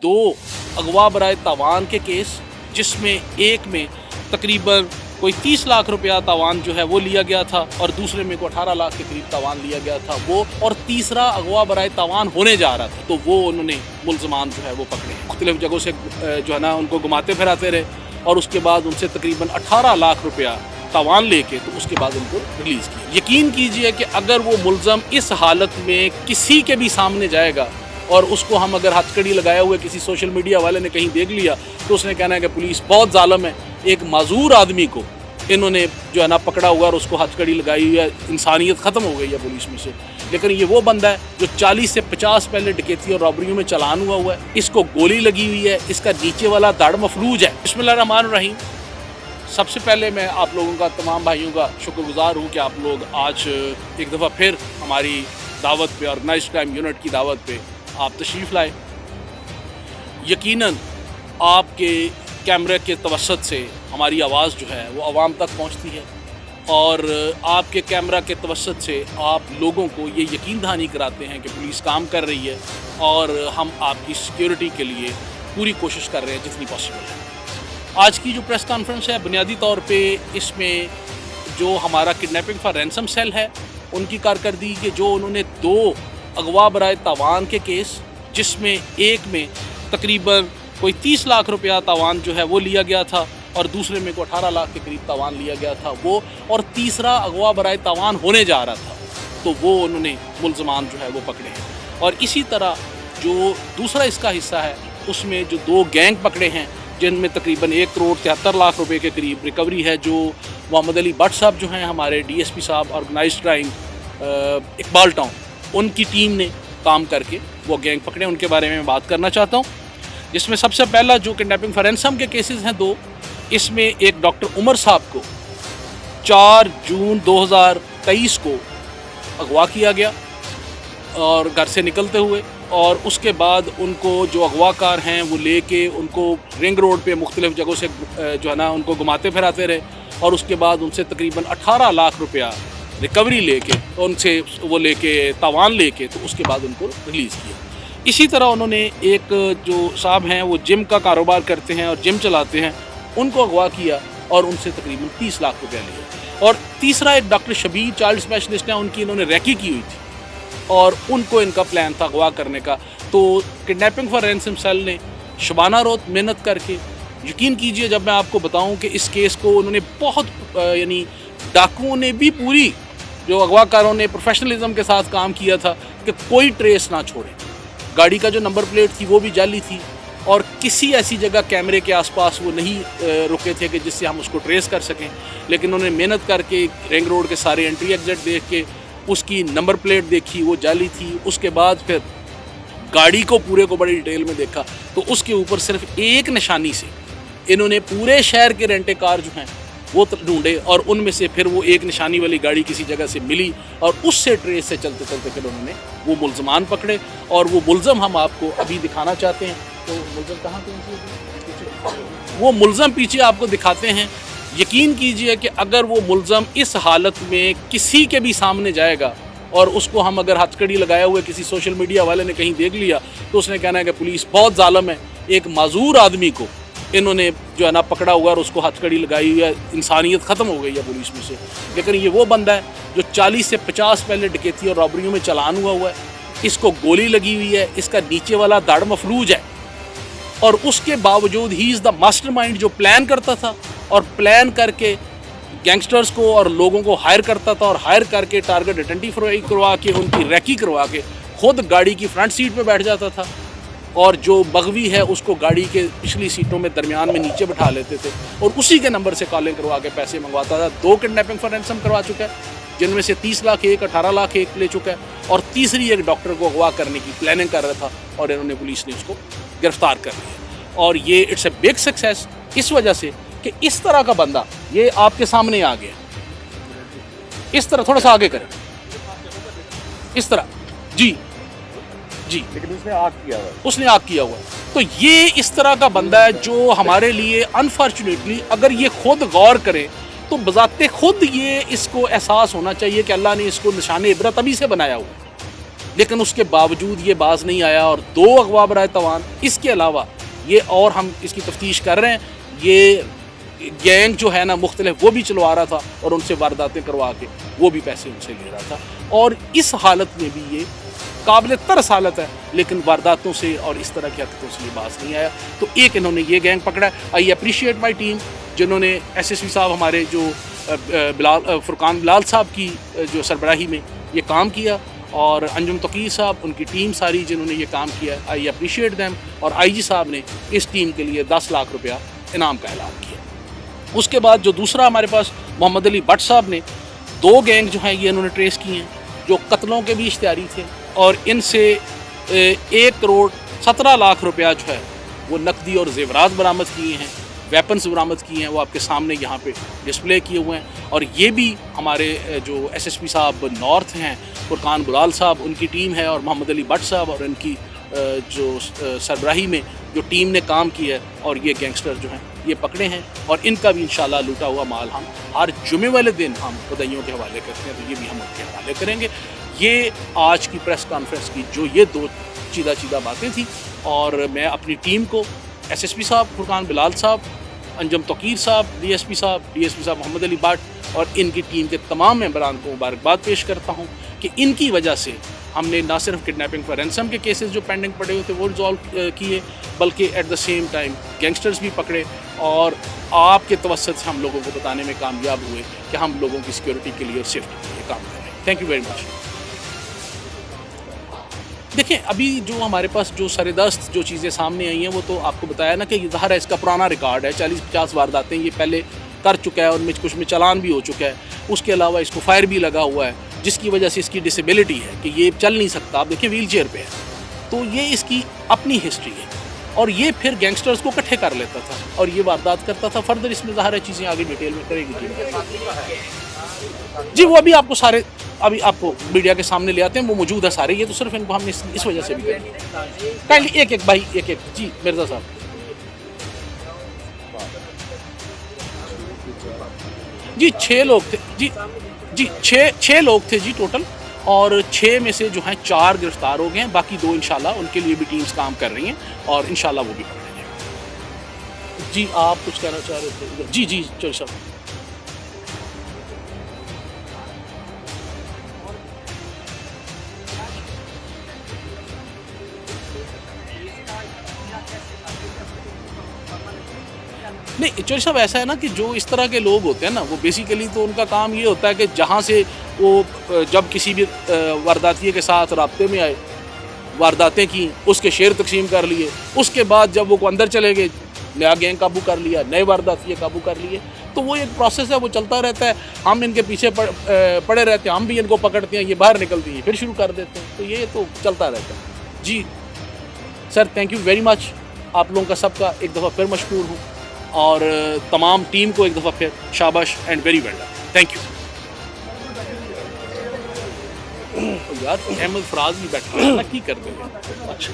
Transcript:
दो अगवा बराए तावान के केस, जिसमें एक में तकरीबन कोई 30 लाख रुपया तावान जो है वो लिया गया था और दूसरे में को 18 लाख के करीब तावान लिया गया था वो, और तीसरा अगवा बराए तावान होने जा रहा था। तो वो उन्होंने मुल्ज़मान जो है वो पकड़े, मुख्तलिफ जगहों से जो है ना उनको घुमाते फिराते रहे और उसके बाद उनसे तकरीबन 18 लाख रुपया तावान लेके तो उसके बाद उनको रिलीज़ किया। यकीन कीजिए कि अगर वो मुल्ज़म इस हालत में किसी के भी सामने जाएगा और उसको हम अगर हथकड़ी लगाए हुए किसी सोशल मीडिया वाले ने कहीं देख लिया तो उसने कहना है कि पुलिस बहुत जालिम है। एक माजूर आदमी को इन्होंने जो है ना पकड़ा हुआ और उसको हथकड़ी लगाई हुई है, इंसानियत ख़त्म हो गई है पुलिस में से। लेकिन ये वो बंदा है जो 40 से 50 पहले डकैती और रॉबरियों में चालान हुआ है, इसको गोली लगी हुई है, इसका नीचे वाला दाढ़ मफलूज है। बिस्मिल्लाहिर्रहमानिर्रहीम। सबसे पहले मैं आप लोगों का, तमाम भाइयों का शुक्रगुजार हूँ कि आप लोग आज एक दफ़ा फिर हमारी दावत पे, ऑर्गेनाइज्ड क्राइम यूनिट की दावत पे आप तशरीफ़ लाए। यकीनन आपके कैमरे के तवस्सुत से हमारी आवाज़ जो है वो आवाम तक पहुँचती है और आपके कैमरा के तवस्सुत से आप लोगों को ये यकीन दहानी कराते हैं कि पुलिस काम कर रही है और हम आपकी सिक्योरिटी के लिए पूरी कोशिश कर रहे हैं जितनी पॉसिबल है। आज की जो प्रेस कॉन्फ्रेंस है बुनियादी तौर पे इसमें जो हमारा किडनैपिंग फॉर रैंसम सेल है उनकी कारकर्दगी के जो उन्होंने 2 अगवा बराए तावान के केस, जिसमें एक में तकरीबन कोई 30 लाख रुपया तावान जो है वो लिया गया था और दूसरे में को 18 लाख के करीब तावान लिया गया था वो, और तीसरा अगवा बराए तावान होने जा रहा था। तो वो उन्होंने मुल्ज़मान जो है वो पकड़े हैं। और इसी तरह जो दूसरा इसका हिस्सा है उसमें जो 2 गैंग पकड़े हैं जिनमें तकरीबन 1 करोड़ 73 लाख रुपए के करीब रिकवरी है, जो मोहम्मद अली भट्ट साहब जो हैं हमारे DSP साहब ऑर्गेनाइज्ड क्राइम इकबाल टाउन, उनकी टीम ने काम करके वो गैंग पकड़े। उनके बारे में मैं बात करना चाहता हूँ। जिसमें सबसे पहला जो किडनैपिंग फॉर रैंसम के केसेस हैं 2, इसमें एक डॉक्टर उमर साहब को 4 जून 2023 को अगवा किया गया और घर से निकलते हुए, और उसके बाद उनको जो अगवाकार हैं वो लेके उनको रिंग रोड पे मुख्तलिफ जगहों से जो है ना उनको घुमाते फिराते रहे और उसके बाद उनसे तकरीबन 18 लाख रुपया रिकवरी लेके उनसे वो लेके तावान लेके तो उसके बाद उनको रिलीज़ किया। इसी तरह उन्होंने एक जो साहब हैं वो जिम का कारोबार करते हैं और जिम चलाते हैं, उनको अगवा किया और उनसे तकरीबन 30 लाख रुपया लिया। और तीसरा एक डॉक्टर शबीर चाइल्ड स्पेशलिस्ट हैं, उनकी इन्होंने रैकी की हुई थी और उनको इनका प्लान था अगवा करने का। तो किडनैपिंग फॉर रैंसम सेल ने शबाना रोज़ मेहनत करके, यकीन कीजिए जब मैं आपको बताऊं कि इस केस को उन्होंने बहुत यानी डाकुओं ने भी पूरी जो अगवाकारों ने प्रोफेशनलिज्म के साथ काम किया था कि कोई ट्रेस ना छोड़े। गाड़ी का जो नंबर प्लेट थी वो भी जाली थी और किसी ऐसी जगह कैमरे के आसपास वो नहीं रुके थे कि जिससे हम उसको ट्रेस कर सकें। लेकिन उन्होंने मेहनत करके रिंग रोड के सारे एंट्री एग्जिट देख के उसकी नंबर प्लेट देखी, वो जाली थी। उसके बाद फिर गाड़ी को पूरे को बड़ी डिटेल में देखा तो उसके ऊपर सिर्फ एक निशानी से इन्होंने पूरे शहर के रेंटे कार जो हैं वो ढूंढे और उनमें से फिर वो एक निशानी वाली गाड़ी किसी जगह से मिली और उससे ट्रेस से चलते चलते फिर उन्होंने वो मुल्ज़मान पकड़े। और वो मुल्ज़म हम आपको अभी दिखाना चाहते हैं। तो मुल्ज़म कहाँ पे? वो मुल्ज़म पीछे आपको दिखाते हैं। यकीन कीजिए कि अगर वो मुल्ज़म इस हालत में किसी के भी सामने जाएगा और उसको हम अगर हथकड़ी लगाए हुए किसी सोशल मीडिया वाले ने कहीं देख लिया तो उसने कहना है कि पुलिस बहुत जालिम है। एक माजूर आदमी को इन्होंने जो है ना पकड़ा हुआ और उसको हथकड़ी लगाई हुई है, इंसानियत ख़त्म हो गई है पुलिस में से। लेकिन ये वो बंदा है जो 40 से 50 पहले डकैती और रॉबरियों में चालान हुआ है, इसको गोली लगी हुई है, इसका नीचे वाला दाढ़ मफलूज है और उसके बावजूद ही इज़ द मास्टरमाइंड जो प्लान करता था और प्लान करके गैंगस्टर्स को और लोगों को हायर करता था और हायर करके टारगेट आइडेंटिफाई करवा के उनकी रैकी करवा के खुद गाड़ी की फ्रंट सीट पे बैठ जाता था और जो बगवी है उसको गाड़ी के पिछली सीटों में दरमियान में नीचे बिठा लेते थे और उसी के नंबर से कॉलिंग करवा के पैसे मंगवाता था। 2 किडनैपिंग फॉर रैंसम करवा चुका है जिनमें से 30 लाख एक, 18 लाख एक ले चुका है और तीसरी एक डॉक्टर को अगवा करने की प्लानिंग कर रहा था और इन्होंने पुलिस ने उसको गिरफ्तार कर लिया। और ये इट्स ए बिग सक्सेस इस वजह से कि इस तरह का बंदा ये आपके सामने आ गया। इस तरह थोड़ा सा आगे करें, इस तरह जी जी, लेकिन उसने आग किया हुआ है। उसने आग किया हुआ है। तो ये इस तरह का बंदा है जो हमारे लिए अनफॉर्चुनेटली अगर ये खुद गौर करे तो बजाते खुद ये इसको एहसास होना चाहिए कि अल्लाह ने इसको निशान इबरत अभी से बनाया हुआ है। لیکن اس کے باوجود یہ باز نہیں آیا اور 2 اغوا برائے توان. اس کے علاوہ یہ اور ہم اس کی تفتیش کر رہے ہیں, یہ گینگ جو ہے نا مختلف وہ بھی چلوا رہا تھا اور ان سے وارداتیں کروا کے وہ بھی پیسے ان سے لے رہا تھا. اور اس حالت میں بھی یہ قابل ترس حالت ہے, لیکن وارداتوں سے اور اس طرح کی حرکتوں سے یہ باز نہیں آیا. تو ایک انہوں نے یہ گینگ پکڑا ہے. آئی اپریشیٹ مائی ٹیم جنہوں نے ایس ایس پی صاحب ہمارے جو فرقان بلال صاحب کی جو سربراہی میں یہ کام کیا, اور انجم توقیر صاحب ان کی ٹیم ساری جنہوں نے یہ کام کیا, آئی اپریشیٹ دیم. اور آئی جی صاحب نے اس ٹیم کے لیے 10 لاکھ روپیہ انعام کا اعلان کیا. اس کے بعد جو دوسرا ہمارے پاس محمد علی بٹ صاحب نے 2 گینگ جو ہیں یہ انہوں نے ٹریس کیے ہیں جو قتلوں کے بھی اشتہاری تھے, اور ان سے 1 کروڑ 17 لاکھ روپیہ جو ہے وہ نقدی اور زیورات برآمد کیے ہیں, ویپنز برآمد کیے ہیں, وہ آپ کے سامنے یہاں پہ ڈسپلے کیے ہوئے ہیں. اور یہ بھی ہمارے جو ایس ایس پی صاحب نارتھ ہیں فرقان بلال صاحب ان کی ٹیم ہے, اور محمد علی بٹ صاحب اور ان کی جو سربراہی میں جو ٹیم نے کام کیا ہے, اور یہ گینگسٹر جو ہیں یہ پکڑے ہیں. اور ان کا بھی انشاءاللہ لوٹا ہوا مال ہم ہر جمعے والے دن ہم بدیوں کے حوالے کرتے ہیں, تو یہ بھی ہم ان کے حوالے کریں گے. یہ آج کی پریس کانفرنس کی جو یہ 2 چیدہ باتیں تھیں, اور میں اپنی ٹیم کو ایس ایس پی صاحب فرقان بلال صاحب, انجم توقیر صاحب, ڈی ایس پی صاحب محمد علی بٹ اور ان کی ٹیم کے تمام ممبران کو مبارکباد پیش کرتا ہوں کہ ان کی وجہ سے ہم نے نہ صرف کڈنیپنگ فار رینسم کے کیسز جو پینڈنگ پڑے ہوئے تھے وہ ریزالو کیے, بلکہ at the same time gangsters بھی پکڑے, اور آپ کے توسط سے ہم لوگوں کو بتانے میں کامیاب ہوئے کہ ہم لوگوں کی سیکورٹی کے لیے اور سیفٹی کے لیے کام کر رہے ہیں. تھینک یو ویری مچ. دیکھیں ابھی جو ہمارے پاس جو سر دست جو چیزیں سامنے آئی ہیں وہ تو آپ کو بتایا نا کہ یہ ظاہر ہے اس کا پرانا ریکارڈ ہے, 40-50 وارداتیں یہ پہلے کر چکا ہے, اور کچھ میں چلان بھی ہو چکا ہے. اس کے علاوہ اس کو فائر بھی لگا ہوا ہے, جس کی وجہ سے اس کی ڈسیبلٹی ہے کہ یہ چل نہیں سکتا. آپ دیکھیں ویل چیئر پہ ہے, تو یہ اس کی اپنی ہسٹری ہے, اور یہ پھر گینگسٹرز کو اکٹھے کر لیتا تھا اور یہ واردات کرتا تھا. فردر اس میں ظاہر ہے چیزیں آگے ڈیٹیل میں کرے گی. جی وہ ابھی آپ کو سارے ابھی آپ کو میڈیا کے سامنے لے آتے ہیں, وہ موجود ہے سارے. یہ تو صرف ان کو ہم نے اس وجہ سے بھی کریں کائنڈلی ایک بھائی ایک. جی مرزا صاحب. جی 6 لوگ تھے. جی 6 لوگ تھے جی ٹوٹل, اور 6 میں سے جو ہیں 4 گرفتار ہو گئے ہیں, باقی 2 انشاءاللہ ان کے لیے بھی ٹیمز کام کر رہی ہیں, اور انشاءاللہ وہ بھی پکڑیں گے. جی آپ کچھ کہنا چاہ رہے تھے؟ جی چل صاحب. نہیں چوری صاحب ایسا ہے نا کہ جو اس طرح کے لوگ ہوتے ہیں نا وہ بیسیکلی تو ان کا کام یہ ہوتا ہے کہ جہاں سے وہ جب کسی بھی وارداتیے کے ساتھ رابطے میں آئے, وارداتیں کی, اس کے شیئر تقسیم کر لیے, اس کے بعد جب وہ اندر چلے گئے نیا گینگ قابو کر لیا, نئے وارداتیے قابو کر لیے. تو وہ ایک پروسیس ہے, وہ چلتا رہتا ہے. ہم ان کے پیچھے پڑے رہتے ہیں, ہم بھی ان کو پکڑتے ہیں, یہ باہر نکلتی ہیں پھر شروع کر دیتے ہیں. تو یہ تو چلتا رہتا ہے. جی sir thank you very much. آپ لوگوں کا سب کا ایک دفعہ پھر مشکور ہوں, اور تمام ٹیم کو ایک دفعہ پھر شاباش and very well done. Thank you. یار احمد فراز بھی بیٹھا ہے نا, کی کر دیں گے. اچھا